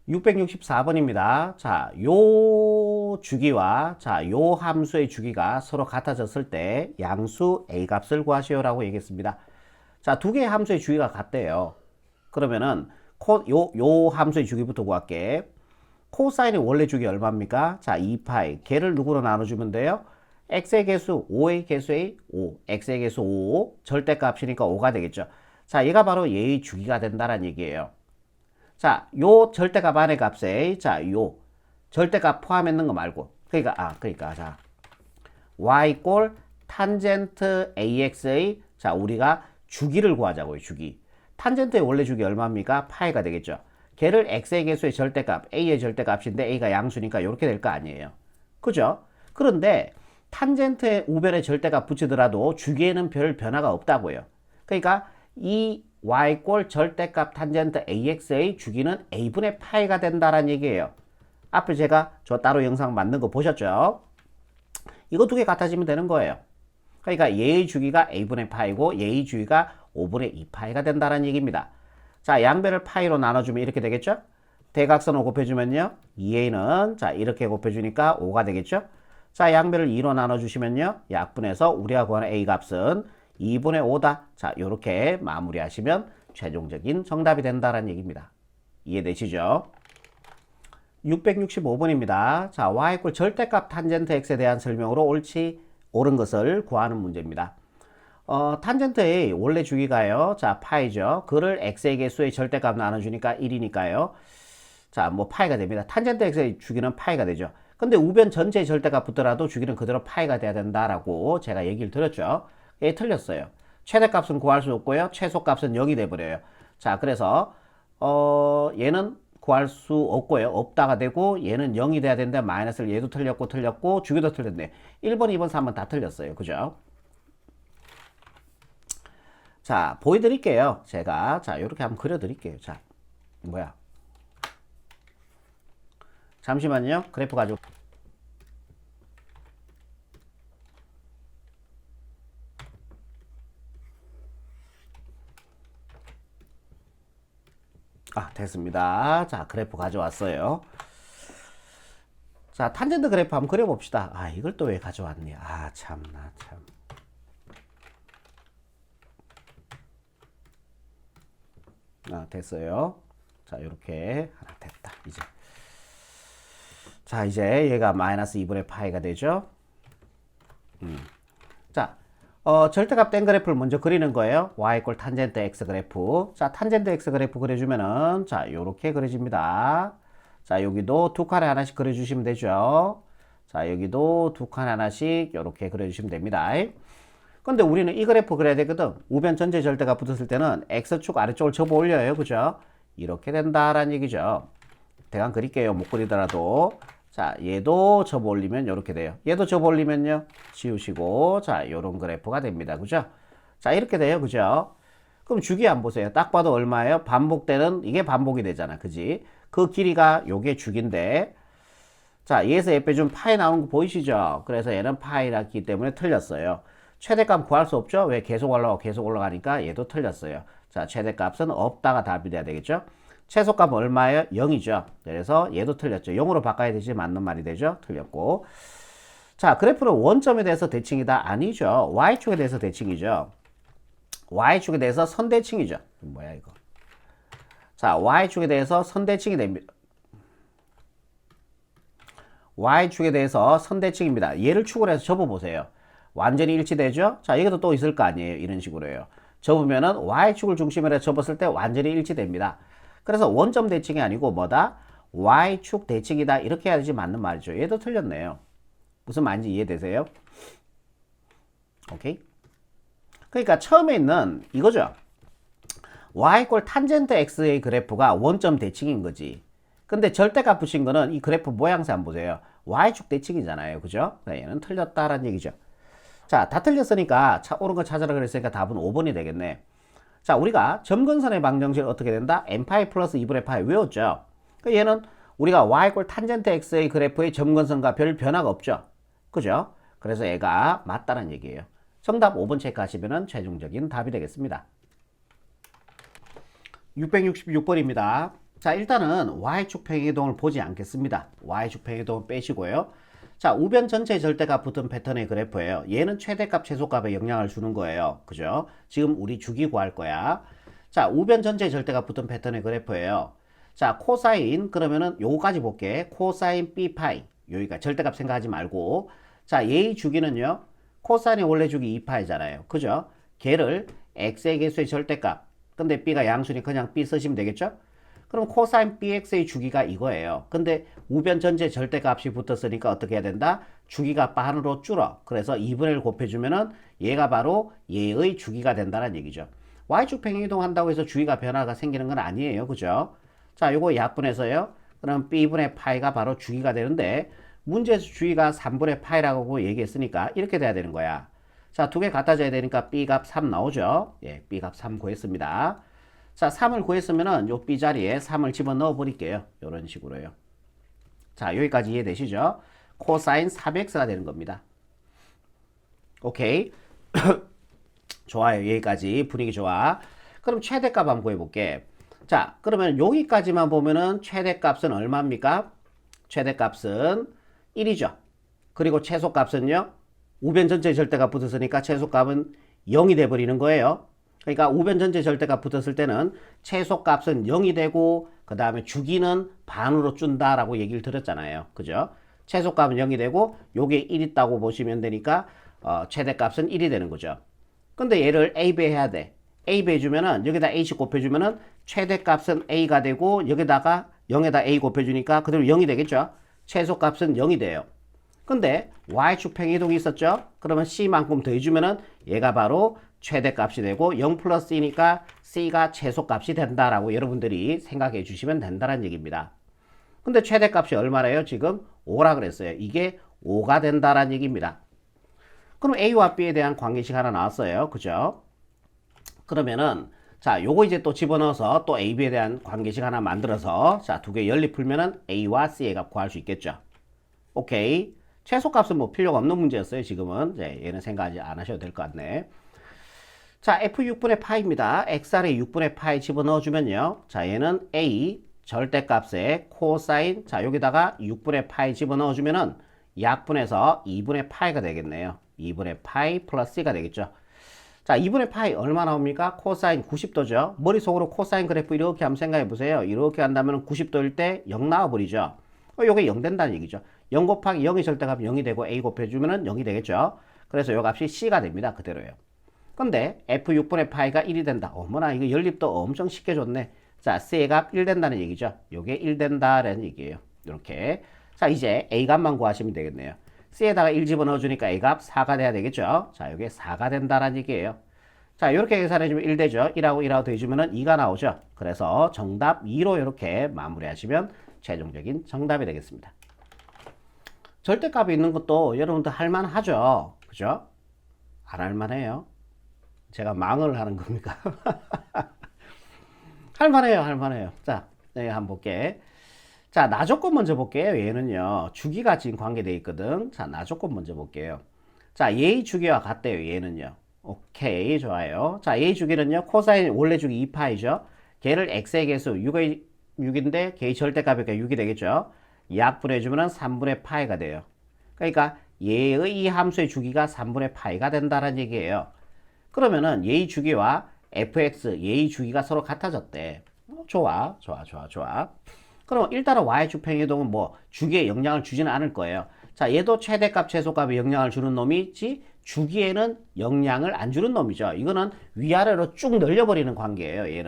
664번입니다. 자, 요 주기와 요 함수의 주기가 서로 같아졌을 때 양수 A 값을 구하시오라고 얘기했습니다. 자, 두 개의 함수의 주기가 같대요. 그러면은 요 함수의 주기부터 구할게. 코사인의 원래 주기 얼마입니까? 자, 2파이. 걔를 누구로 나눠주면 돼요? x의 개수 5의 개수의 5, x의 개수 5, 절대값이니까 5가 되겠죠. 자, 얘가 바로 얘의 주기가 된다는 얘기예요. 자, 요 절대값 안의 값에 요 절대값 포함했는 거 말고 그러니까 자 y 꼴 탄젠트 ax의 자 우리가 주기를 구하자고요. 주기. 탄젠트의 원래 주기 얼마입니까? 파이가 되겠죠. 걔를 x의 개수의 절대값 a의 절대값인데 a가 양수니까 이렇게 될 거 아니에요. 그죠? 그런데 탄젠트의 우변의 절대값 붙이더라도 주기에는 별 변화가 없다고요. 그러니까 이 y꼴 절대값 탄젠트 ax의 주기는 a분의 파이가 된다라는 얘기예요. 앞에 제가 저 따로 영상 만든 거 보셨죠? 이거 두 개 같아지면 되는 거예요. 그러니까 얘의 주기가 a분의 파이고 얘의 주기가 5분의 2파이가 된다는 얘기입니다. 자, 양변을 파이로 나눠주면 이렇게 되겠죠? 대각선을 곱해주면요. 2a는 자 이렇게 곱해주니까 5가 되겠죠? 자, 양변을 2로 나눠주시면요. 약분해서 우리가 구하는 a 값은 2분의 5다. 자, 요렇게 마무리하시면 최종적인 정답이 된다는 얘기입니다. 이해되시죠? 665번입니다. 자, y꼴 절대값 탄젠트 x에 대한 설명으로 옳은 것을 구하는 문제입니다. 탄젠트의 원래 주기가요. 자, 파이죠. 그를 x의 개수의 절대값 나눠주니까 1이니까요. 자, 뭐 파이가 됩니다. 탄젠트 x의 주기는 파이가 되죠. 근데 우변 전체의 절대값 붙더라도 주기는 그대로 파이가 돼야 된다라고 제가 얘기를 드렸죠. 예, 틀렸어요. 최대값은 구할 수 없고요. 최소값은 0이 돼버려요. 자, 그래서 얘는 구할 수 없고요. 없다가 되고 얘는 0이 돼야 되는데 마이너스를 얘도 틀렸고 주기도 틀렸네. 1번, 2번, 3번 다 틀렸어요. 그죠? 자, 보여드릴게요. 제가 자 이렇게 한번 그려드릴게요. 자, 뭐야? 잠시만요. 그래프 가지고 됐습니다. 자, 그래프 가져왔어요. 자, 탄젠트 그래프 한번 그려봅시다. 이걸 또 왜 가져왔니? 참나, 참. 됐어요. 자, 이렇게 하나 됐다. 이제. 자, 이제 얘가 마이너스 2분의 파이가 되죠. 자, 절대값 된 그래프를 먼저 그리는 거예요. y 꼴 탄젠트 x 그래프. 자, 탄젠트 x 그래프 그려주면은 자, 요렇게 그려집니다. 자, 여기도 두 칸에 하나씩 그려주시면 되죠. 자, 여기도 두 칸에 하나씩 요렇게 그려주시면 됩니다. 근데 우리는 이 그래프 그려야 되거든. 우변 전체 절대값 붙었을 때는 x축 아래쪽을 접어 올려요. 그죠? 이렇게 된다라는 얘기죠. 대강 그릴게요. 못 그리더라도. 자, 얘도 접어 올리면 이렇게 돼요. 얘도 접어 올리면요. 지우시고, 자, 요런 그래프가 됩니다. 그죠? 자, 이렇게 돼요. 그죠? 그럼 주기 안 보세요. 딱 봐도 얼마예요? 반복되는, 이게 반복이 되잖아. 그지? 그 길이가 요게 주기인데, 자, 얘에서 얘 빼주면 파이 나오는 거 보이시죠? 그래서 얘는 파이라기 때문에 틀렸어요. 최대값 구할 수 없죠? 왜 계속 올라가니까 얘도 틀렸어요. 자, 최대값은 없다가 답이 돼야 되겠죠? 최소값 얼마예요? 0이죠. 그래서 얘도 틀렸죠. 0으로 바꿔야 되지 맞는 말이 되죠. 틀렸고. 자, 그래프는 원점에 대해서 대칭이다? 아니죠. y축에 대해서 대칭이죠. y축에 대해서 선대칭이죠. 뭐야 이거. 자, y축에 대해서 선대칭이 됩니다. y축에 대해서 선대칭입니다. 얘를 축으로 해서 접어보세요. 완전히 일치되죠? 자, 여기도 또 있을 거 아니에요. 이런 식으로요. 접으면은 y축을 중심으로 해서 접었을 때 완전히 일치됩니다. 그래서 원점 대칭이 아니고 뭐다? y축 대칭이다. 이렇게 해야지 맞는 말이죠. 얘도 틀렸네요. 무슨 말인지 이해되세요? 오케이? 그러니까 처음에 있는 이거죠. y 꼴 탄젠트 x의 그래프가 원점 대칭인 거지. 근데 절대값 붙인 거는 이 그래프 모양새 한번 보세요. y축 대칭이잖아요. 그죠? 얘는 틀렸다라는 얘기죠. 자, 다 틀렸으니까 옳은 거 찾아라 그랬으니까 답은 5번이 되겠네. 자, 우리가 점근선의 방정식 어떻게 된다? n파이 플러스 2분의 파이 외웠죠? 얘는 우리가 y꼴 탄젠트 x의 그래프의 점근선과 별 변화가 없죠? 그죠? 그래서 얘가 맞다는 얘기예요. 정답 5번 체크하시면 최종적인 답이 되겠습니다. 666번입니다. 자, 일단은 y축 평행이동을 보지 않겠습니다. y축 평행이동을 빼시고요. 자, 우변 전체 절대값 붙은 패턴의 그래프예요. 얘는 최대값, 최소값에 영향을 주는 거예요. 그죠? 지금 우리 주기 구할 거야. 자, 우변 전체 절대값 붙은 패턴의 그래프예요. 자, 코사인 그러면은 요거까지 볼게. 코사인 B 파이. 여기가 절대값 생각하지 말고. 자, 얘의 주기는요. 코사인의 원래 주기 2파이잖아요. 그죠? 걔를 x의 개수의 절대값. 근데 b가 양수니 그냥 b 쓰시면 되겠죠? 그럼 코사인 bx의 주기가 이거예요. 근데 우변 전체 절대값이 붙었으니까 어떻게 해야 된다? 주기가 반으로 줄어. 그래서 2분의 1 곱해주면은 얘가 바로 얘의 주기가 된다는 얘기죠. y축 평행이동 한다고 해서 주기가 변화가 생기는 건 아니에요. 그죠? 자, 요거 약분해서요. 그럼 b분의 파이가 바로 주기가 되는데 문제에서 주기가 3분의 파이라고 얘기했으니까 이렇게 돼야 되는 거야. 자, 두 개 갖다 줘야 되니까 b값 3 나오죠. 예, b값 3 구했습니다. 자, 3을 구했으면은 요 b 자리에 3을 집어넣어 버릴게요. 요런 식으로요. 자, 여기까지 이해되시죠? 코사인 400x가 되는 겁니다. 오케이. 좋아요. 여기까지 분위기 좋아. 그럼 최대값 한번 구해볼게. 자, 그러면 여기까지만 보면은 최대값은 얼마입니까? 최대값은 1이죠. 그리고 최소값은요? 우변 전체 절대값 붙었으니까 최소값은 0이 돼버리는 거예요. 그러니까 우변 전체 절대값 붙었을 때는 최소값은 0이 되고 그 다음에 주기는 반으로 준다라고 얘기를 드렸잖아요. 그죠? 최소값은 0이 되고 요게 1 있다고 보시면 되니까 최대값은 1이 되는 거죠. 근데 얘를 AB 해야 돼. AB 해주면은 여기다 A씩 곱해주면은 최대값은 A가 되고 여기다가 0에다 A 곱해주니까 그대로 0이 되겠죠. 최소값은 0이 돼요. 근데 y축 평행이동이 있었죠. 그러면 C만큼 더해주면은 얘가 바로 최대값이 되고 0 플러스 C니까 C가 최소값이 된다라고 여러분들이 생각해 주시면 된다는 얘기입니다. 근데 최대값이 얼마래요? 지금 5라 그랬어요. 이게 5가 된다는 얘기입니다. 그럼 A와 B에 대한 관계식 하나 나왔어요. 그죠? 그러면은 자, 요거 이제 또 집어넣어서 또 A, B에 대한 관계식 하나 만들어서 자, 두 개 연립 풀면은 A와 C의 값 구할 수 있겠죠. 오케이. 최소값은 뭐 필요가 없는 문제였어요. 지금은 이제 얘는 생각하지 안 하셔도 될 것 같네. 자, F 6분의 파이입니다. XR에 6분의 파이 집어넣어주면요. 자, 얘는 A 절대값에 코사인 자, 여기다가 6분의 파이 집어넣어주면은 약분해서 2분의 파이가 되겠네요. 2분의 파이 플러스 C가 되겠죠. 자, 2분의 파이 얼마 나옵니까? 코사인 90도죠. 머릿속으로 코사인 그래프 이렇게 한번 생각해 보세요. 이렇게 한다면 90도일 때 0 나와버리죠. 요게 0 된다는 얘기죠. 0 곱하기 0의 절대값이 0이 되고 A 곱해주면 0이 되겠죠. 그래서 요 값이 C가 됩니다. 그대로요. 근데 F 6분의 파이가 1이 된다. 어머나 이거 연립도 엄청 쉽게 줬네. 자, C의 값 1 된다는 얘기죠. 요게 1 된다라는 얘기예요. 이렇게. 자, 이제 A 값만 구하시면 되겠네요. C에다가 1 집어넣어주니까 A 값 4가 돼야 되겠죠. 자, 요게 4가 된다라는 얘기예요. 자, 이렇게 계산해주면 1 되죠. 1하고 1하고 더해주면 2가 나오죠. 그래서 정답 2로 이렇게 마무리하시면 최종적인 정답이 되겠습니다. 절대값이 있는 것도 여러분들 할만하죠. 그죠? 안 할만해요. 제가 망을 하는 겁니까? 할만해요. 할만해요. 자, 내가 한번 볼게. 자, 나조건 먼저 볼게요. 얘는요. 주기가 지금 관계되어 있거든. 자, 나조건 먼저 볼게요. 자, 얘의 주기와 같대요. 얘는요. 오케이. 좋아요. 자, 얘의 주기는요. 코사인 원래 주기 2파이죠. 걔를 x의 개수 6인데 걔의 절대값이니까 6이 되겠죠. 약분해주면 3분의 파이가 돼요. 그러니까 얘의 이 함수의 주기가 3분의 파이가 된다는 얘기예요. 그러면은 얘의 주기와 fx, 얘의 주기가 서로 같아졌대. 좋아. 그럼 일단은 y축 평행이동은 뭐 주기에 영향을 주지는 않을 거예요. 자, 얘도 최대값, 최소값에 영향을 주는 놈이 있지 주기에는 영향을 안 주는 놈이죠. 이거는 위아래로 쭉 늘려버리는 관계예요.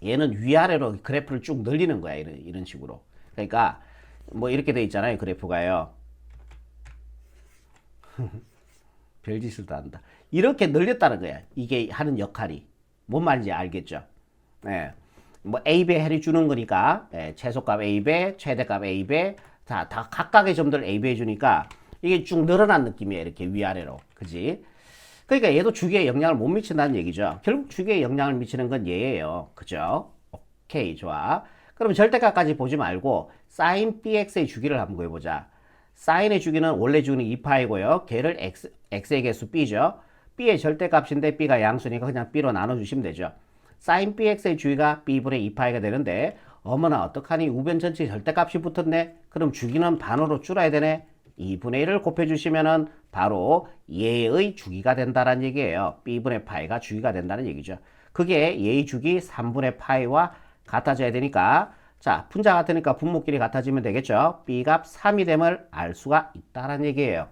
얘는 위아래로 그래프를 쭉 늘리는 거야. 이런 식으로. 그러니까 뭐 이렇게 돼 있잖아요. 그래프가요. 별짓을 다 한다. 이렇게 늘렸다는 거야. 이게 하는 역할이. 뭔 말인지 알겠죠? 네. 뭐 A배 해주는 거니까 최소값 A배, 최대값 A배 다 각각의 점들 A배 해주니까 이게 쭉 늘어난 느낌이에요. 이렇게 위아래로. 그지? 그러니까 얘도 주기에 영향을 못 미친다는 얘기죠. 결국 주기에 영향을 미치는 건 얘예요. 그죠? 오케이, 좋아. 그럼 절대값까지 보지 말고 sin bx의 주기를 한번 구해보자. sin의 주기는 원래 주기는 2파이고요. 걔를 x의 개수 b죠. b의 절대값인데 b가 양수니까 그냥 b로 나눠주시면 되죠. sin bx의 주기가 b분의 2파이가 되는데 어머나 어떡하니 우변 전체 절대값이 붙었네. 그럼 주기는 반으로 줄어야 되네. 2분의 1을 곱해주시면은 바로 얘의 주기가 된다는 얘기예요. b분의 파이가 주기가 된다는 얘기죠. 그게 얘의 주기 3분의 파이와 같아져야 되니까 자 분자 같으니까 분모끼리 같아지면 되겠죠. b값 3이 됨을 알 수가 있다는 얘기예요.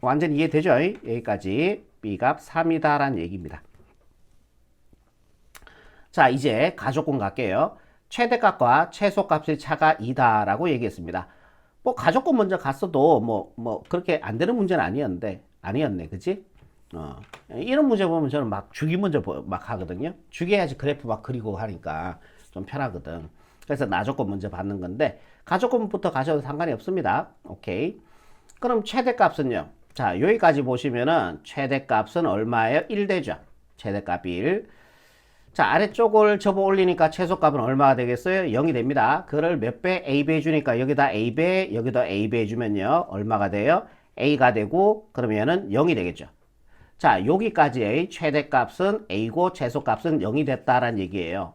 완전 이해되죠? 여기까지 b값 3이다라는 얘기입니다. 자 이제 가족권 갈게요. 최대값과 최소값의 차가 2다라고 얘기했습니다. 뭐 가족권 먼저 갔어도 뭐 그렇게 안 되는 문제는 아니었네 그치? 이런 문제 보면 저는 막 주기 먼저 막 하거든요. 주기 해야지 그래프 막 그리고 하니까 좀 편하거든. 그래서 나조건 먼저 받는 건데 가족권부터 가셔도 상관이 없습니다. 오케이. 그럼 최대값은요. 자 여기까지 보시면은 최대값은 얼마예요? 1 되죠. 최대값 1. 자 아래쪽을 접어 올리니까 최소값은 얼마가 되겠어요? 0이 됩니다. 그걸 몇 배? AB 해주니까 여기다 A배 여기다 AB 해주면요 얼마가 돼요? A가 되고 그러면은 0이 되겠죠. 자 여기까지의 최대값은 A고 최소값은 0이 됐다라는 얘기예요.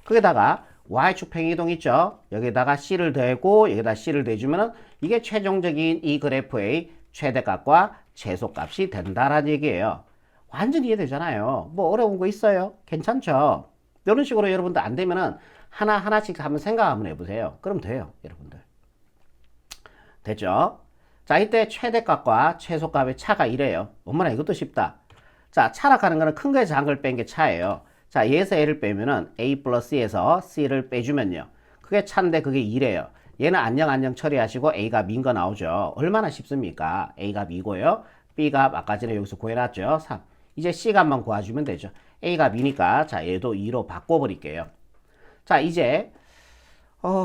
거기다가 Y축 평이동 있죠. 여기다가 C를 더하고 여기다 C를 더해주면은 이게 최종적인 이 그래프의 최대값과 최소값이 된다라는 얘기예요. 완전히 이해되잖아요. 뭐 어려운 거 있어요? 괜찮죠? 이런 식으로 여러분들 안 되면은 하나하나씩 한번 생각 한번 해보세요. 그럼 돼요, 여러분들. 됐죠? 자, 이때 최대값과 최소값의 차가 이래요. 엄마나 이것도 쉽다. 자, 차락하는 거는 큰 거에서 작은 걸 뺀 게 차예요. 자, 얘에서 A를 빼면은 A 플러스에서 C를 빼주면요. 그게 차인데 그게 2래요. 얘는 안녕 처리하시고 A가 민 거 나오죠. 얼마나 쉽습니까? A가 2고요. B가 아까 전에 여기서 구해놨죠. 3. 이제 C값만 구해주면 되죠. A가 B니까 자 얘도 2로 바꿔버릴게요. 자 이제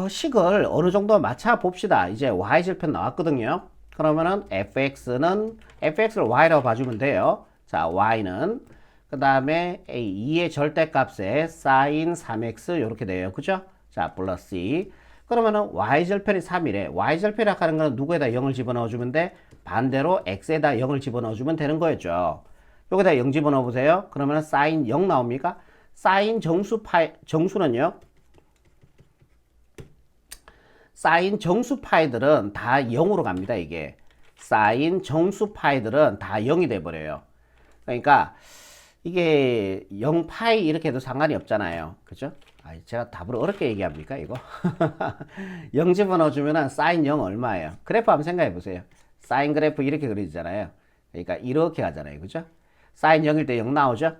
식을 어느 정도 맞춰 봅시다. 이제 Y절편 나왔거든요. 그러면은 FX를 Y라고 봐주면 돼요. 자 Y는 그 다음에 2의 절대값에 sin 3x 이렇게 돼요. 그죠? 자 플러스 2. 그러면은 Y절편이 3이래. Y절편이라고 하는 거는 누구에다 0을 집어넣어주면 돼? 반대로 X에다 0을 집어넣어주면 되는 거였죠. 여기다 0 집어넣어 보세요. 그러면 sin 0 나옵니까? sin 정수는요. sin 정수 파이들은 다 0으로 갑니다. 이게 sin 정수 파이들은 다 0이 돼 버려요. 그러니까 이게 0파이 이렇게 해도 상관이 없잖아요. 그죠? 제가 답을 어렵게 얘기합니까 이거? 0 집어넣어 주면은 sin 0 얼마예요? 그래프 한번 생각해 보세요. sin 그래프 이렇게 그리잖아요. 그러니까 이렇게 가잖아요. 그죠? sin 0일 때 0 나오죠?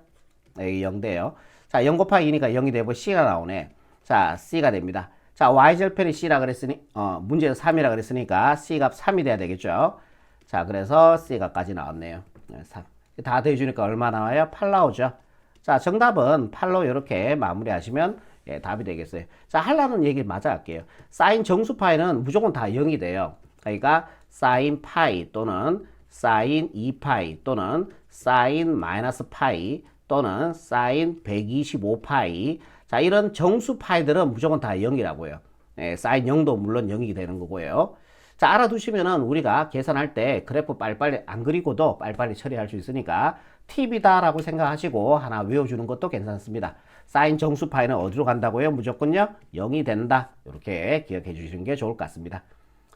여기 0 돼요. 자, 0 곱하기 2니까 0이 되고 C가 나오네. 자, C가 됩니다. 자, Y절편이 C라 그랬으니, 문제에서 3이라 그랬으니까 C값 3이 돼야 되겠죠? 자, 그래서 C값까지 나왔네요. 3. 다 더해주니까 얼마 나와요? 8 나오죠? 자, 정답은 8로 이렇게 마무리하시면 예, 답이 되겠어요. 자, 하려는 얘기 마저 할게요. sin 정수파이는 무조건 다 0이 돼요. 그러니까 sin 파이 또는 sin 2파이 또는 sin 마이너스 파이 또는 sin 125파이 자 이런 정수 파이들은 무조건 다 0이라고요. 예, sin 0도 물론 0이 되는 거고요. 자 알아두시면은 우리가 계산할 때 그래프 빨리빨리 안 그리고도 빨리빨리 처리할 수 있으니까 팁이다 라고 생각하시고 하나 외워주는 것도 괜찮습니다. sin 정수 파이는 어디로 간다고요? 무조건요 0이 된다. 이렇게 기억해 주시는 게 좋을 것 같습니다.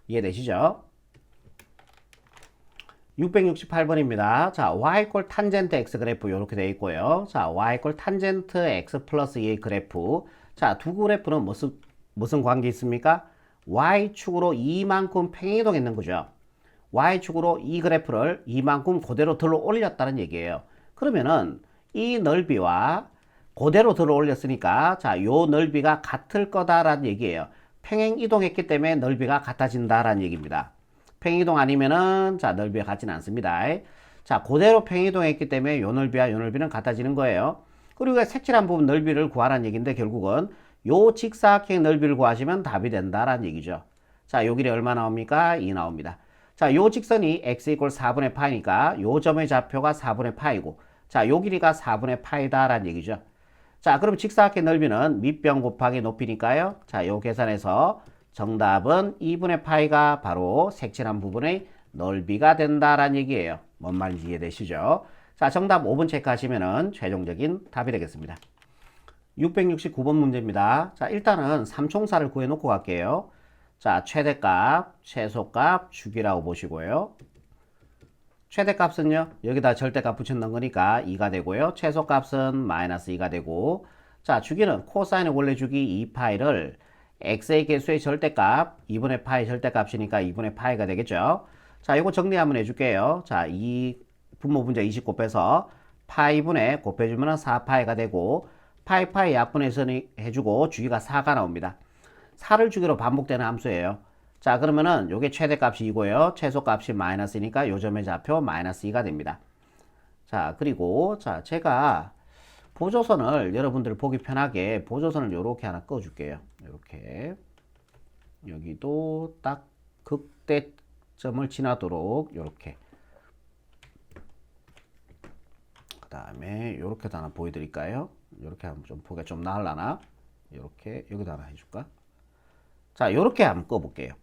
이해되시죠? 668번입니다. 자, y 꼴 탄젠트 x 그래프 이렇게 되어 있고요. 자, y 꼴 탄젠트 x 플러스 2의 그래프. 자, 두 그래프는 무슨 관계 있습니까? y축으로 이만큼 평행이동했는 거죠. y축으로 이 그래프를 이만큼 그대로 들어 올렸다는 얘기예요. 그러면은 이 넓이와 그대로 들어 올렸으니까 자, 요 넓이가 같을 거다라는 얘기예요. 평행 이동했기 때문에 넓이가 같아진다라는 얘기입니다. 평행이동 아니면은 자 넓이가 같지는 않습니다. 자 그대로 평행이동했기 때문에 요 넓이와 요 넓이는 같아지는 거예요. 그리고 색칠한 부분 넓이를 구하라는 얘기인데 결국은 요 직사각형 넓이를 구하시면 답이 된다라는 얘기죠. 자 요 길이 얼마 나옵니까? 2 나옵니다. 자 요 직선이 x 이꼴 4분의 파이니까 요 점의 좌표가 4분의 파이고 자 요 길이가 4분의 파이다라는 얘기죠. 자 그럼 직사각형 넓이는 밑변 곱하기 높이니까요. 자 요 계산해서 정답은 2분의 파이가 바로 색칠한 부분의 넓이가 된다라는 얘기예요. 뭔 말인지 이해되시죠? 자, 정답 5번 체크하시면은 최종적인 답이 되겠습니다. 669번 문제입니다. 자, 일단은 삼총사를 구해놓고 갈게요. 자, 최대값, 최소값, 주기라고 보시고요. 최대값은요, 여기다 절대값 붙여넣은 거니까 2가 되고요. 최소값은 마이너스 2가 되고, 자, 주기는 코사인의 원래 주기 2파이를 x의 개수의 절대값, 2분의 파이 절대값이니까 2분의 파이가 되겠죠. 자, 이거 정리 한번 해줄게요. 자, 이 분모 분자 20 곱해서 파이분의 곱해주면 4파이가 되고, 파이 약분해서 해주고 주기가 4가 나옵니다. 4를 주기로 반복되는 함수예요. 자, 그러면은 요게 최대값이 2고요. 최소값이 마이너스니까 요 점의 좌표 마이너스 2가 됩니다. 자, 그리고 자, 제가 보조선을 여러분들 보기 편하게 보조선을 요렇게 하나 꺼 줄게요. 요렇게. 여기도 딱 극대점을 지나도록 요렇게. 그 다음에 요렇게도 하나 보여드릴까요? 요렇게 하면 좀 보기가 좀 나으려나? 요렇게 여기도 하나 해줄까? 자, 요렇게 한번 꺼볼게요.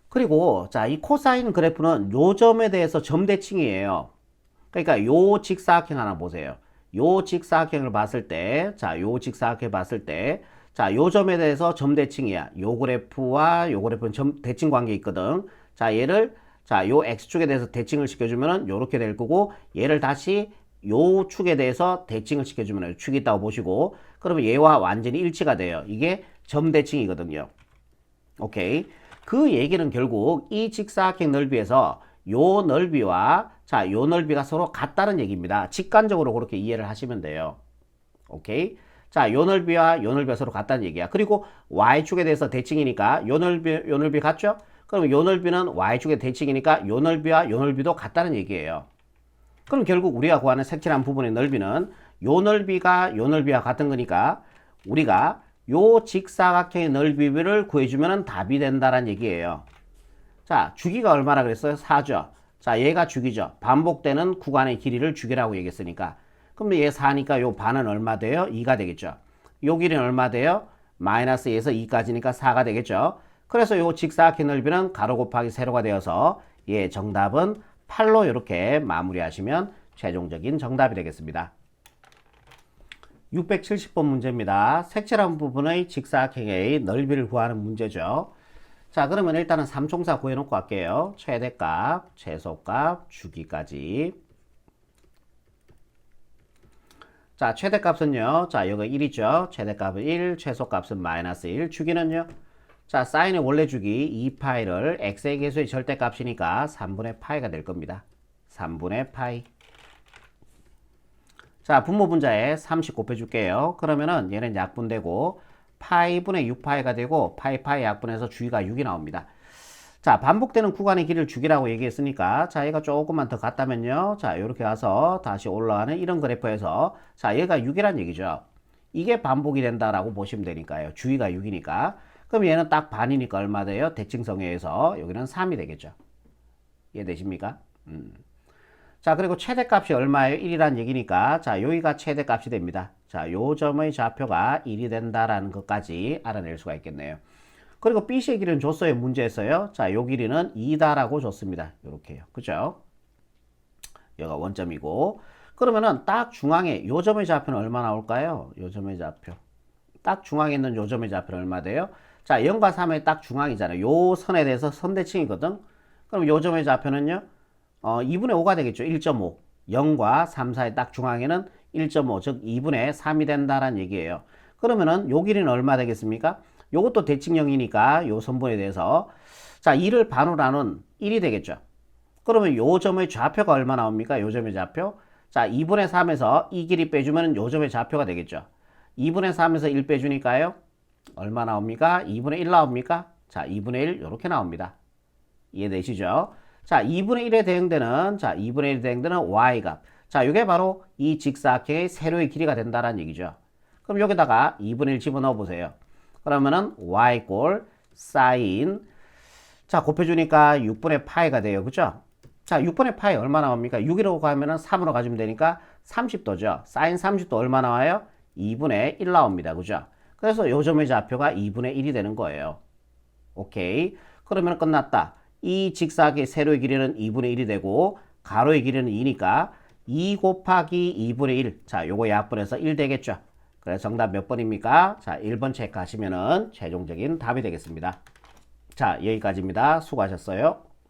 그리고 자, 이 코사인 그래프는 요 점에 대해서 점대칭이에요. 그러니까 요 직사각형 하나 보세요. 요 직사각형을 봤을 때, 자, 요 직사각형 봤을 때, 자, 요 점에 대해서 점대칭이야. 요 그래프와 요 그래프는 대칭 관계 있거든. 자, 얘를 자, 요 x축에 대해서 대칭을 시켜주면은 요렇게 될 거고, 얘를 다시 요 축에 대해서 대칭을 시켜주면 축이 있다고 보시고, 그러면 얘와 완전히 일치가 돼요. 이게 점대칭이거든요. 오케이. 그 얘기는 결국 이 직사각형 넓이에서 요 넓이와 자, 요 넓이가 서로 같다는 얘기입니다. 직관적으로 그렇게 이해를 하시면 돼요. 오케이. 자, 요 넓이와 요 넓이가 서로 같다는 얘기야. 그리고 y축에 대해서 대칭이니까 요 넓이 같죠? 그럼 요 넓이는 y축의 대칭이니까 요 넓이와 요 넓이도 같다는 얘기예요. 그럼 결국 우리가 구하는 색칠한 부분의 넓이는 요 넓이가 요 넓이와 같은 거니까 우리가 요 직사각형의 넓이를 구해주면 답이 된다는 얘기예요. 자, 주기가 얼마나 그랬어요? 4죠. 자, 얘가 주기죠. 반복되는 구간의 길이를 주기라고 얘기했으니까. 그럼 얘 4니까 요 반은 얼마 돼요? 2가 되겠죠. 요 길이는 얼마 돼요? 마이너스 2에서 2까지니까 4가 되겠죠. 그래서 요 직사각형 넓이는 가로 곱하기 세로가 되어서 예, 정답은 8로 이렇게 마무리하시면 최종적인 정답이 되겠습니다. 670번 문제입니다. 색칠한 부분의 직사각형의 넓이를 구하는 문제죠. 자, 그러면 일단은 삼총사 구해놓고 갈게요. 최대값, 최소값, 주기까지. 자, 최대값은요. 자, 여기 1이죠. 최대값은 1, 최소값은 마이너스 1, 주기는요. 자, 사인의 원래 주기 2파이를 x의 개수의 절대값이니까 3분의 파이가 될 겁니다. 3분의 파이. 자, 분모 분자에 30 곱해줄게요. 그러면은 얘는 약분되고 파이분의 6파이가 되고 파이 약분해서 주기가 6이 나옵니다. 자, 반복되는 구간의 길이를 주기라고 얘기했으니까 자, 얘가 조금만 더 갔다면요. 자, 이렇게 가서 다시 올라가는 이런 그래프에서 자, 얘가 6이란 얘기죠. 이게 반복이 된다라고 보시면 되니까요. 주기가 6이니까. 그럼 얘는 딱 반이니까 얼마 돼요? 대칭성에 의해서 여기는 3이 되겠죠. 이해되십니까? 자, 그리고 최대값이 얼마예요? 1이란 얘기니까 자, 여기가 최대값이 됩니다. 자, 요 점의 좌표가 1이 된다라는 것까지 알아낼 수가 있겠네요. 그리고 BC의 길이는 줬어요. 문제에서요. 자, 요 길이는 2다라고 줬습니다. 요렇게요. 그죠? 여기가 원점이고. 그러면은 딱 중앙에 요 점의 좌표는 얼마 나올까요? 요 점의 좌표. 딱 중앙에 있는 요 점의 좌표는 얼마 돼요? 자, 0과 3의 딱 중앙이잖아요. 요 선에 대해서 선대칭이거든. 그럼 요 점의 좌표는요? 2분의 5가 되겠죠. 1.5. 0과 3, 4의 딱 중앙에는 1.5, 즉 2분의 3이 된다라는 얘기예요. 그러면은 요 길이는 얼마 되겠습니까? 요것도 대칭형이니까 요 선분에 대해서 자, 2를 반으로 나눈 1이 되겠죠. 그러면 요 점의 좌표가 얼마 나옵니까? 요 점의 좌표. 자, 2분의 3에서 이 길이 빼주면 요 점의 좌표가 되겠죠. 2분의 3에서 1 빼주니까요. 얼마 나옵니까? 2분의 1 나옵니까? 자, 2분의 1 이렇게 나옵니다. 이해되시죠? 자, 2분의 1에 대응되는 자, 2분의 1에 대응되는 y값. 자, 이게 바로 이 직사각형의 세로의 길이가 된다는 얘기죠. 그럼 여기다가 2분의 1 집어넣어 보세요. 그러면은 y 꼴 사인 자, 곱해주니까 6분의 파이가 돼요. 그죠? 자, 6분의 파이 얼마 나옵니까? 6이라고 하면은 3으로 가지면 되니까 30도죠. 사인 30도 얼마 나와요? 2분의 1 나옵니다. 그죠? 그래서 요 점의 좌표가 2분의 1이 되는 거예요. 오케이. 그러면 끝났다. 이 직사각의 세로의 길이는 2분의 1이 되고 가로의 길이는 2니까 2 곱하기 2분의 1. 자, 요거 약분해서 1 되겠죠. 그래서 정답 몇 번입니까? 자, 1번 체크하시면은 최종적인 답이 되겠습니다. 자, 여기까지입니다. 수고하셨어요.